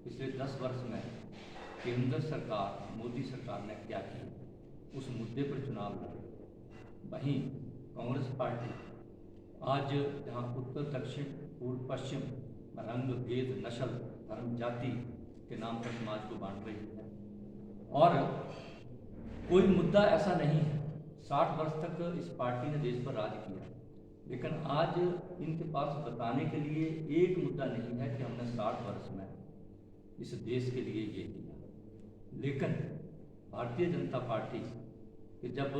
पिछले 10 वर्ष में केंद्र सरकार, मोदी सरकार ने क्या किया, उस मुद्दे पर चुनाव लड़े। वहीं कांग्रेस पार्टी आज जहां उत्तर, दक्षिण, पूर्व, पश्चिम रंग, भेद, नस्ल, धर्म, जाति के नाम पर समाज को बांट रही है, और कोई मुद्दा ऐसा नहीं है। 60 वर्ष तक इस पार्टी ने देश पर राज किया, लेकिन आज इनके पास बताने के लिए एक मुद्दा नहीं है कि हमने 60 वर्ष में इस देश के लिए ये किया। लेकिन भारतीय जनता पार्टी कि जब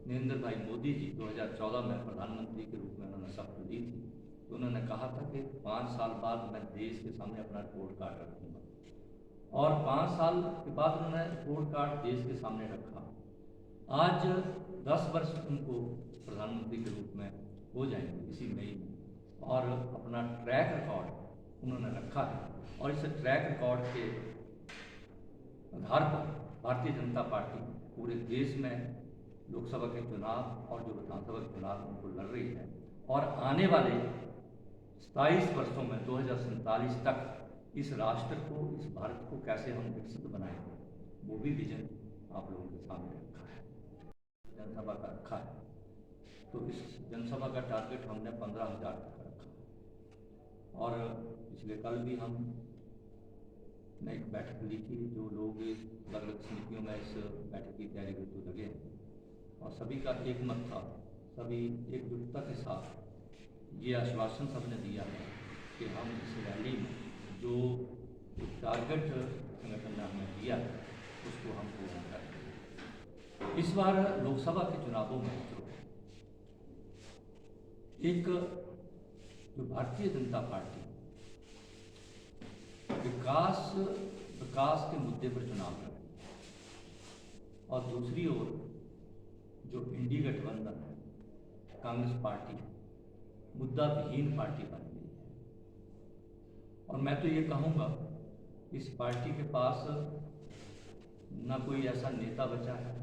नरेंद्र भाई मोदी जी 2014 में प्रधानमंत्री के रूप में उन्होंने शपथ ली थी, तो उन्होंने कहा था कि 5 साल बाद मैं देश के सामने अपना रिपोर्ट कार्ड रखूँगा, और 5 साल के बाद उन्होंने रिपोर्ट कार्ड देश के सामने रखा। आज 10 वर्ष उनको प्रधानमंत्री के रूप में हो जाएंगे इसी मई में, और अपना ट्रैक रिकॉर्ड उन्होंने रखा है। और इस ट्रैक रिकॉर्ड के आधार पर भारतीय जनता पार्टी पूरे देश में लोकसभा के चुनाव और जो विधानसभा के चुनाव उनको लड़ रही है, और आने वाले 27 वर्षों में 2047 तक इस राष्ट्र को, इस भारत को कैसे हम विकसित बनाएंगे, वो भी विजन आप लोगों के सामने रखा है, जनसभा का रखा है। तो इस जनसभा का टारगेट हमने 15,000 तक रखा है। और पिछले कल भी हमने एक बैठक ली थी, जो लोग अलग अलग समितियों में इस बैठक की तैयारी में तो लगे हैं, और सभी का एक मत था, सभी एकजुटता के साथ ये आश्वासन सबने दिया है कि हम इस रैली में जो टारगेट संगठन ने हमें दिया है उसको हम पूरा करेंगे। इस बार लोकसभा के चुनावों में एक जो भारतीय जनता पार्टी विकास के मुद्दे पर चुनाव लड़े, और दूसरी ओर जो इंडी गठबंधन है, कांग्रेस पार्टी मुद्दा विहीन पार्टी बन गई है। और मैं तो ये कहूँगा, इस पार्टी के पास ना कोई ऐसा नेता बचा है,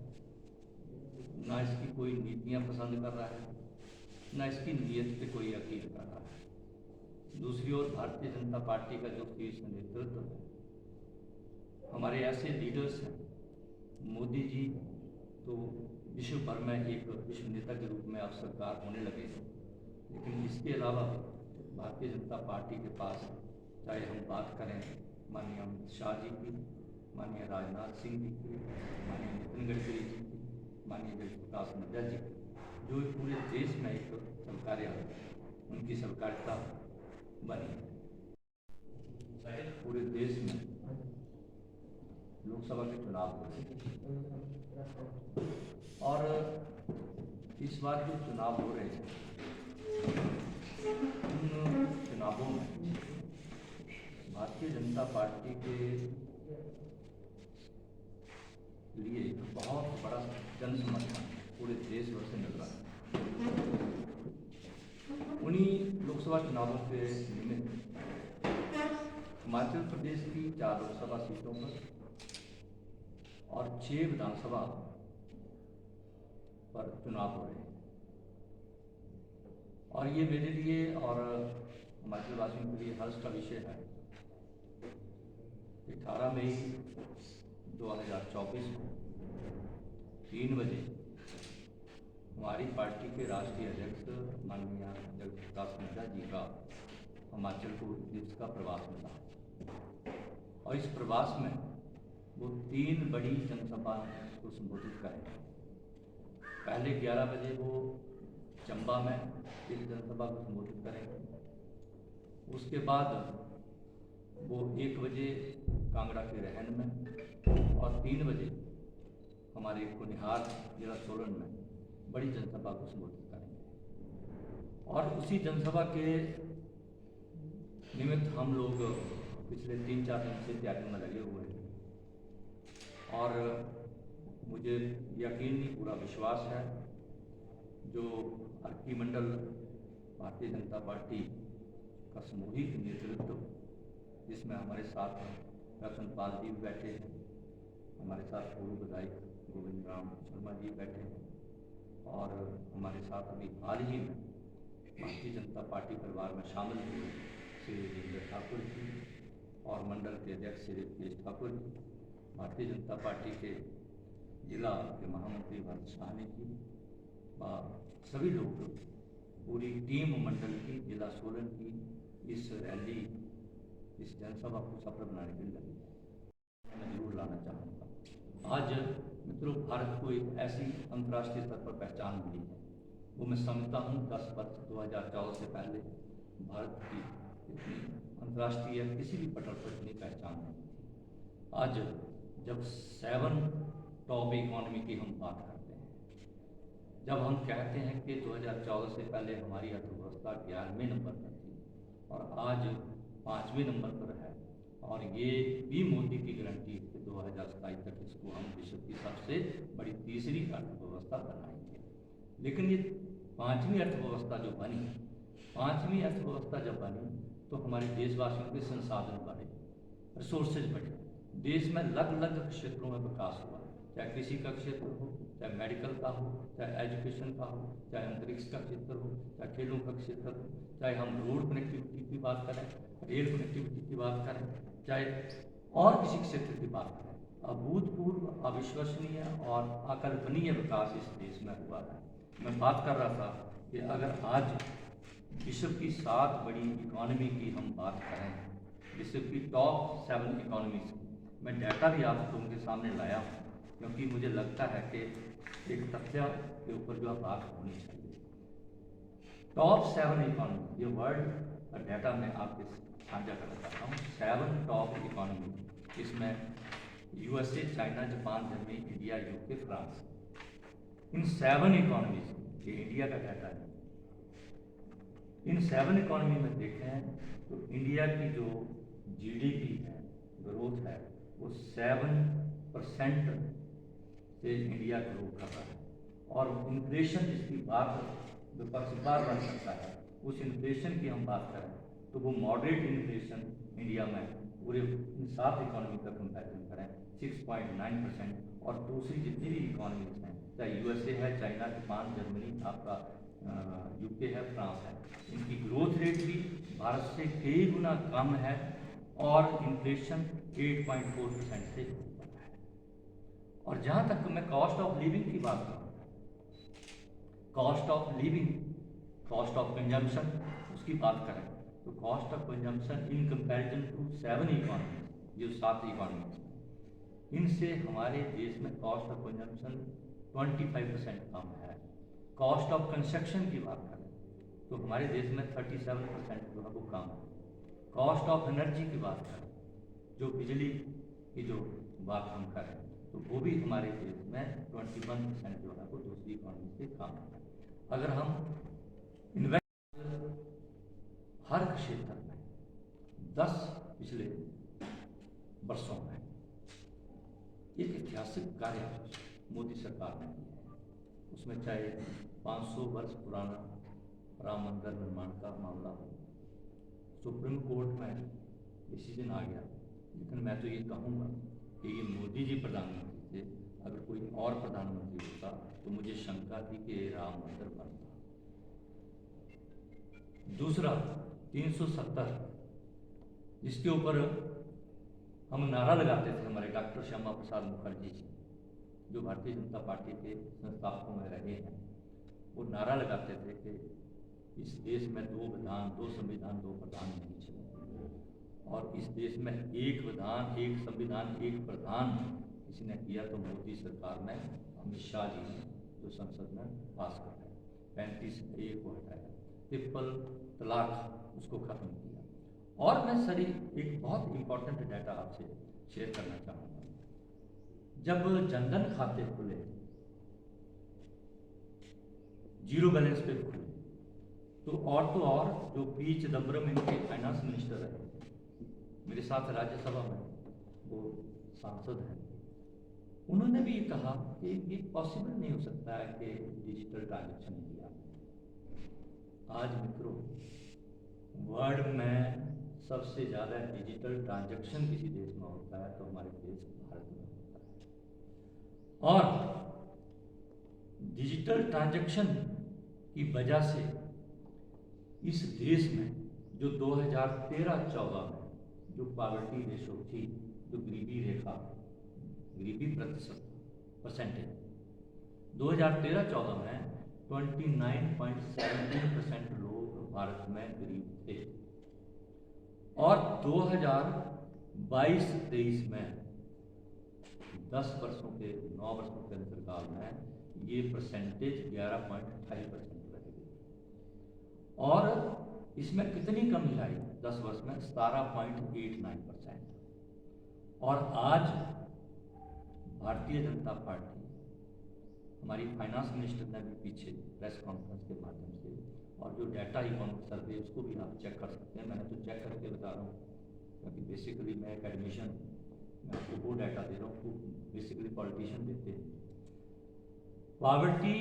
ना इसकी कोई नीतियाँ पसंद कर रहा है, ना इसकी नीयत पे कोई यकीन कर रहा है। दूसरी ओर भारतीय जनता पार्टी का जो शीर्ष नेतृत्व है, हमारे ऐसे लीडर्स हैं, मोदी जी तो विश्व भर में एक विश्व नेता के रूप में अब सरकार होने लगे हैं, लेकिन इसके अलावा भारतीय जनता पार्टी के पास, चाहे हम बात करें माननीय अमित शाह जी की, माननीय राजनाथ सिंह जी की, माननीय नितिन गडकरी जी की, माननीय जयप्रकाश नड्डा जी की, जो पूरे देश में एक सरकारिया उनकी सरकारिता बनी है। पूरे देश में लोकसभा के चुनाव हो रहे हैं, और इस बार जो चुनाव हो रहे हैं, उन चुनावों में भारतीय जनता पार्टी के लिए बहुत बड़ा जन समर्थन पूरे देश भर से मिल रहा है। उन्हीं लोकसभा चुनावों के निमित्त हिमाचल प्रदेश की 4 लोकसभा सीटों पर और 6 विधानसभा पर चुनाव हो रहे हैं, और ये मेरे लिए और हिमाचल वासियों के लिए हर्ष का विषय है। 18 मई 2024 को 3 बजे हमारी पार्टी के राष्ट्रीय अध्यक्ष माननीय जगप्रकाश नड्डा जी का हिमाचल को दिवस का प्रवास मिला, और इस प्रवास में वो 3 बड़ी जनसभा को संबोधित करेंगे। पहले 11 बजे वो चंबा में एक जनसभा को संबोधित करेंगे, उसके बाद वो 1 बजे कांगड़ा के रहन में, और 3 बजे हमारे कुनिहार जिला सोलन में बड़ी जनसभा को संबोधित करेंगे। और उसी जनसभा के निमित्त हम लोग पिछले 3-4 दिन से तैयारी में लगे हुए हैं, और मुझे यकीन नहीं पूरा विश्वास है, जो अर्की मंडल भारतीय जनता पार्टी का सामूहिक नेतृत्व, जिसमें हमारे साथ रतनपाल जी बैठे हैं, हमारे साथ पूर्व विधायक गोविंद राम शर्मा जी बैठे हैं, और हमारे साथ अभी हाल ही में भारतीय जनता पार्टी परिवार में शामिल हुए श्री जितेंद्र ठाकुर जी और मंडल के अध्यक्ष श्री केश ठाकुर जी, भारतीय जनता पार्टी के जिला के महामंत्री भरत साहनी जी व सभी लोग, पूरी टीम मंडल की, जिला सोलन की इस रैली, इस जनसभा को सफल बनाने के लिए लगी है। मैं जरूर लाना चाहूँगा। आज मित्रों, भारत को एक ऐसी अंतर्राष्ट्रीय स्तर पर पहचान मिली है, वो मैं समझता हूँ 10 वर्ष 2014 से पहले भारत की इतनी अंतर्राष्ट्रीय किसी भी पटल पर इतनी पहचान नहीं थी। आज जब 7 टॉप इकोनॉमी की हम बात करते हैं, जब हम कहते हैं कि 2014 से पहले हमारी अर्थव्यवस्था 11वें नंबर पर थी और आज 5वें नंबर पर है, और ये भी मोदी की गारंटी है कि 2027 तक इसको हम विश्व की सबसे बड़ी तीसरी अर्थव्यवस्था बनाएंगे। लेकिन ये 5वीं अर्थव्यवस्था जो बनी, 5वीं अर्थव्यवस्था जब बनी तो हमारे देशवासियों के संसाधन बढ़े, रिसोर्सेज बढ़े, देश में अलग अलग क्षेत्रों में विकास हुआ, चाहे कृषि का क्षेत्र हो, चाहे मेडिकल का हो, चाहे एजुकेशन का हो, चाहे अंतरिक्ष का क्षेत्र हो, चाहे खेलों का क्षेत्र हो, चाहे हम रोड कनेक्टिविटी की बात करें, रेल कनेक्टिविटी की बात करें, चाहे और किसी क्षेत्र की बात करें। अभूतपूर्व, अविश्वसनीय और अकल्पनीय विकास इस देश में हुआ है। मैं बात कर रहा था कि अगर आज विश्व की 7 बड़ी इकोनॉमी की हम बात करें, विश्व की टॉप 7 इकोनॉमीज की, मैं डाटा भी आप लोगों के सामने लाया हूँ, क्योंकि मुझे लगता है कि एक तथ्य के ऊपर जो बात होनी चाहिए। टॉप 7 इकोनॉमी, ये वर्ल्ड का डाटा मैं आपके साझा करना चाहता हूँ। 7 टॉप इकोनॉमी, इसमें USA, China, Japan, Germany, India, UK, France, इन 7 इकोनॉमीज, ये इंडिया का डाटा है, इन 7 इकोनॉमी में देखें तो इंडिया की जो GDP है, ग्रोथ है, वो 7% से इंडिया ग्रो कर रहा है। और इन्फ्लेशन जिसकी बात विपक्ष बार बन सकता है, उस इन्फ्लेशन की हम बात करें तो वो मॉडरेट इन्फ्लेशन इंडिया में पूरे इन 7 इकोनॉमी का कंपैरिजन करें 6.9%, और दूसरी जितनी भी इकोनॉमीज हैं, चाहे USA है, चाइना, जापान, जर्मनी, आपका UK है, फ्रांस है, इनकी ग्रोथ रेट भी भारत से कई गुना कम है और इन्फ्लेशन 8.4% से ऊपर है। और जहाँ तक मैं कॉस्ट ऑफ लिविंग की बात करूँ, cost of living, cost of consumption, उसकी बात करें तो cost of consumption in comparison to 7 economy, जो 7 इकोनॉमी, इनसे हमारे देश में कॉस्ट ऑफ कंजम्पशन 25% कम है। कॉस्ट ऑफ कंस्ट्रक्शन की बात करें तो हमारे देश में 37% जो है वो कम है। कॉस्ट ऑफ एनर्जी की बात करें, जो बिजली की जो बात हम करें तो वो भी हमारे देश में 21% जो है वो दूसरी इकोनॉमी से कम है। अगर हम इन्वेस्ट हर क्षेत्र में 10 पिछले वर्षों में एक ऐतिहासिक कार्य मोदी सरकार ने किया है, उसमें चाहे 500 वर्ष पुराना राम मंदिर निर्माण का मामला हो, सुप्रीम कोर्ट में डिसीजन आ गया, लेकिन मैं तो ये कहूँगा कि ये मोदी जी प्रधानमंत्री थे, अगर कोई और प्रधानमंत्री होता तो मुझे शंका थी कि राम मंदिर बनता। दूसरा 370, जिसके ऊपर हम नारा लगाते थे, हमारे डॉक्टर श्यामा प्रसाद मुखर्जी जी, जो भारतीय जनता पार्टी के संस्थापकों में रहे हैं, वो नारा लगाते थे कि इस देश में 2 विधान, 2 संविधान, 2 प्रधान नहीं चले, और इस देश में 1 विधान, 1 संविधान, 1 प्रधान किसी ने किया तो मोदी सरकार ने, अमित शाह जी ने जो संसद में पास कराया, 35A को हटाया, ट्रिपल तलाक उसको खत्म किया। और मैं सर एक बहुत इंपॉर्टेंट डाटा आपसे शेयर करना चाहूँगा। जब जनधन खाते खुले, जीरो बैलेंस पे खुले, तो और जो पी चिदम्बरम इनके फाइनेंस मिनिस्टर रहे, मेरे साथ राज्यसभा में वो सांसद हैं, उन्होंने भी ये कहा कि ये पॉसिबल नहीं हो सकता है कि डिजिटल ट्रांजैक्शन किया। आज मित्रों, वर्ल्ड में सबसे ज़्यादा डिजिटल ट्रांजैक्शन किसी देश में होता है तो हमारे देश भारत में होता है। और डिजिटल ट्रांजैक्शन की वजह से इस देश में जो 2013-14 में जो पॉवर्टी रेशो थी, जो गरीबी रेखा, गरीबी प्रतिशत परसेंटेज 2013-14 में 29.17% लोग भारत में गरीब थे और 2022-23 में 9 वर्षों के अंतरकाल में ये परसेंटेज 11.28% रह गई और इसमें कितनी कमी आई 10 वर्ष में 17.89%। और आज भारतीय जनता पार्टी, हमारी फाइनेंस मिनिस्टर ने भी पीछे प्रेस कॉन्फ्रेंस के माध्यम से, और जो डाटा इकोनॉमिक सर्वे उसको भी आप चेक कर सकते हैं, मैंने तो चेक करके बता रहा हूँ क्योंकि बेसिकली मैं एक एडमिशन, मैं आपको वो डाटा दे रहा हूँ, वो बेसिकली पॉलिटिशियन देते हैं। पॉवर्टी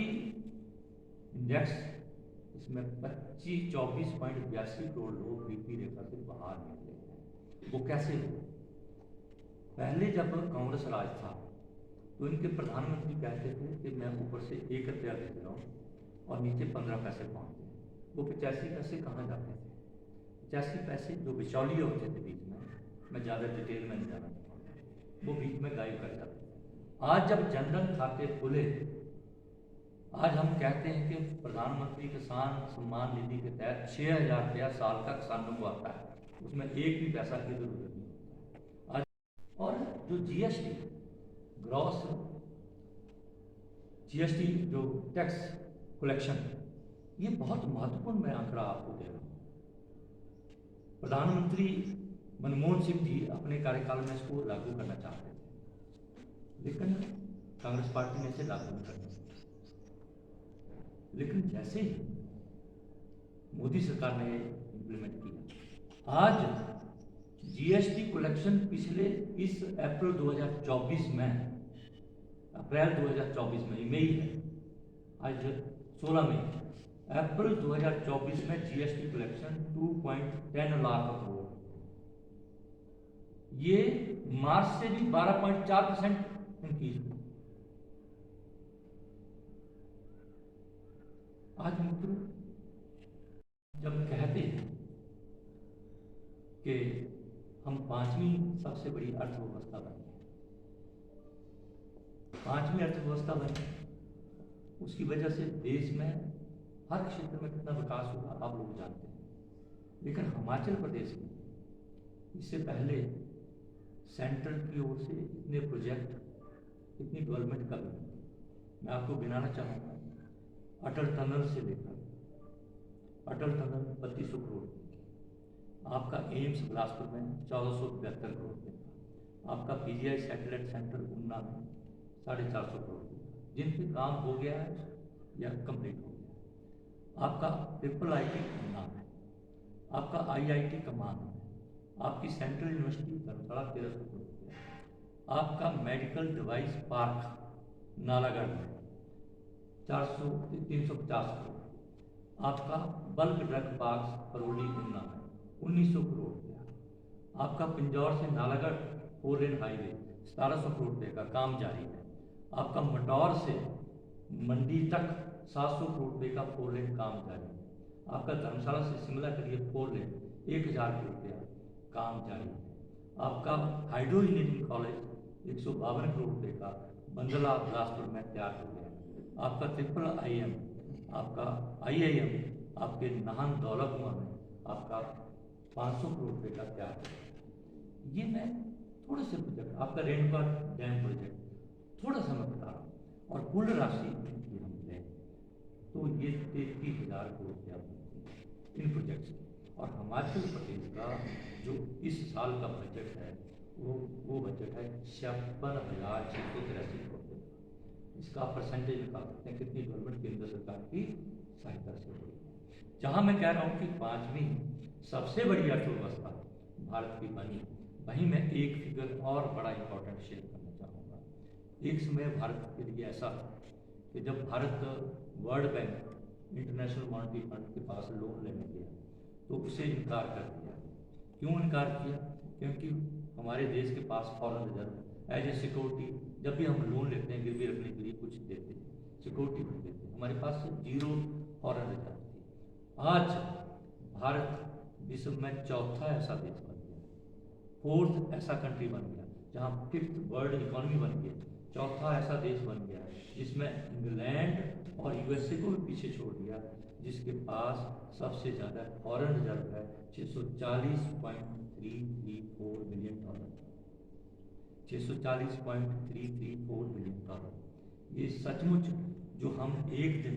इंडेक्स इसमें 24.82 करोड़ लोग गरीबी रेखा से बाहर निकले हैं। वो कैसे हुए? पहले जब कांग्रेस राज था तो इनके प्रधानमंत्री कहते थे कि मैं ऊपर से 1 रुपया दे रहा हूँ और नीचे 15 पैसे पहुँचते हैं। वो 85 पैसे कहाँ जाते थे? 85 पैसे जो बिचौलिए होते थे बीच में, मैं ज़्यादा डिटेल में नहीं जाना चाहूँगा, वो बीच में गायब कर जाते थे। आज जब जनधन खाते खुले, आज हम कहते हैं कि प्रधानमंत्री किसान सम्मान निधि के तहत 6,000 रुपया साल का किसानों को आता है, उसमें एक भी पैसा इधर उधर नहीं होता आज। और जो जीएसटी, ग्रॉस जीएसटी जो टैक्स कलेक्शन, ये बहुत महत्वपूर्ण मैं आंकड़ा आपको दे रहा हूँ। प्रधानमंत्री मनमोहन सिंह जी अपने कार्यकाल में इसको लागू करना चाहते थे, लेकिन कांग्रेस पार्टी ने इसे लागू नहीं करना। लेकिन जैसे ही मोदी सरकार ने इम्प्लीमेंट किया, आज जीएसटी कलेक्शन पिछले इस अप्रैल 2024 में, मई है, आज 16 मई, अप्रैल 2024 में जीएसटी कलेक्शन 2.10 लाख करोड़, ये मार्च से भी 12.4% इंक्रीज हुआ। आज मित्रों जब कहते हैं कि हम 5वीं सबसे बड़ी अर्थव्यवस्था बने, 5वीं अर्थव्यवस्था बने, उसकी वजह से देश में हर क्षेत्र में कितना विकास हुआ आप लोग जानते हैं। लेकिन हिमाचल प्रदेश में इससे पहले सेंट्रल की ओर से इतने प्रोजेक्ट, इतनी डेवलपमेंट कभी नहीं थी। मैं आपको गिनाना चाहूँगा, अटल टनल से लेकर अटल टनल 3200 करोड़ की, आपका एम्स बिलासपुर में 1472 करोड़ का, आपका पीजीआई सैटेलाइट सेंटर ऊना में 450 करोड़ का, जिन पे काम हो गया है या कंप्लीट हो गया। आपका ट्रिपल आईटी ऊना में, आपका आईआईटी कमान में, आपकी सेंट्रल यूनिवर्सिटी धर्मशाला 1300 करोड़ रुपया, आपका मेडिकल डिवाइस पार्क नालागढ़ में 350 करोड़, आपका bulk drug park Karauli Una में 1900 करोड़ रुपया, आपका पिंजौर से नालागढ़ 4 लेन हाईवे 1700 करोड़ रुपये का काम जारी है, आपका मटौर से मंडी तक 700 करोड़ रुपये का 4 लेन काम जारी है, आपका धर्मशाला से शिमला के लिए 4 लेन 1000 करोड़ रुपया काम जारी है, आपका हाइड्रो इंजीनियरिंग कॉलेज 152 करोड़ रुपये का बंदला बिलासपुर में तैयार हो गया, आपका ट्रिपल आईएम, आपका आईआईएम आपके नाहन दौलतपुर में आपका 500 करोड़ रुपये का तैयार है। ये मैं थोड़े से प्रोजेक्ट, आपका रेणुका डैम प्रोजेक्ट थोड़ा सा मैं बता रहा हूँ, और कुल राशि इनकी हम लें तो ये 33,000 करोड़ रुपया इन प्रोजेक्ट्स की। और हिमाचल प्रदेश का जो इस साल का बजट है वो बजट है 56,683 करोड़। इसका परसेंटेज निकाल सकते हैं कितनी डेवलपमेंट केंद्र सरकार की सहायता से हुई। जहां मैं कह रहा हूं कि 5वीं सबसे बड़ी अर्थव्यवस्था भारत की बनी, वहीं मैं एक फिगर और बड़ा इंपॉर्टेंट शेयर करना चाहूँगा। एक समय भारत के लिए ऐसा था कि जब Bharat world bank, international monetary fund के पास लोन लेने गया तो उसे इनकार कर दिया। क्यों इनकार किया? क्योंकि हमारे देश के पास foreign reserve as a security, जब भी हम लोन लेते हैं गिरवी रखने के लिए कुछ देते हैं, सिक्योरिटी कुछ देते हैं, हमारे पास 0 फॉरेन रिजर्व थी। आज भारत विश्व में चौथा ऐसा देश बन गया फोर्थ ऐसा कंट्री बन गया, जहाँ फिफ्थ वर्ल्ड इकोनॉमी बन गया, चौथा ऐसा देश बन गया जिसमें इंग्लैंड और यूएसए को भी पीछे छोड़ दिया, जिसके पास सबसे ज़्यादा फॉरेन रिजर्व है 640.334 बिलियन डॉलर। 640.334 billion dollar. ये सचमुच जो हम एक दिन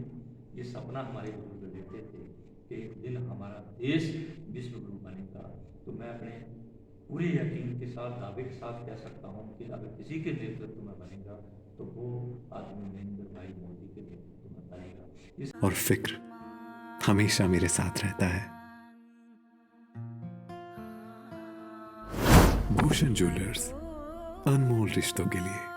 ये सपना हमारे बुजुर्ग लेते थे कि एक दिन हमारा देश विश्व गुरु बनेगा, तो मैं अपने पूरे यकीन के साथ, दावे के साथ कह सकता हूँ कि अगर किसी के नेतृत्व में बनेगा तो वो आदमी नरेंद्र भाई मोदी के नेतृत्व में बनेगा। और फिक्र हमेशा मेरे साथ रहता है। भूषण ज्वेलर्स, अनमोल रिश्तों के लिए।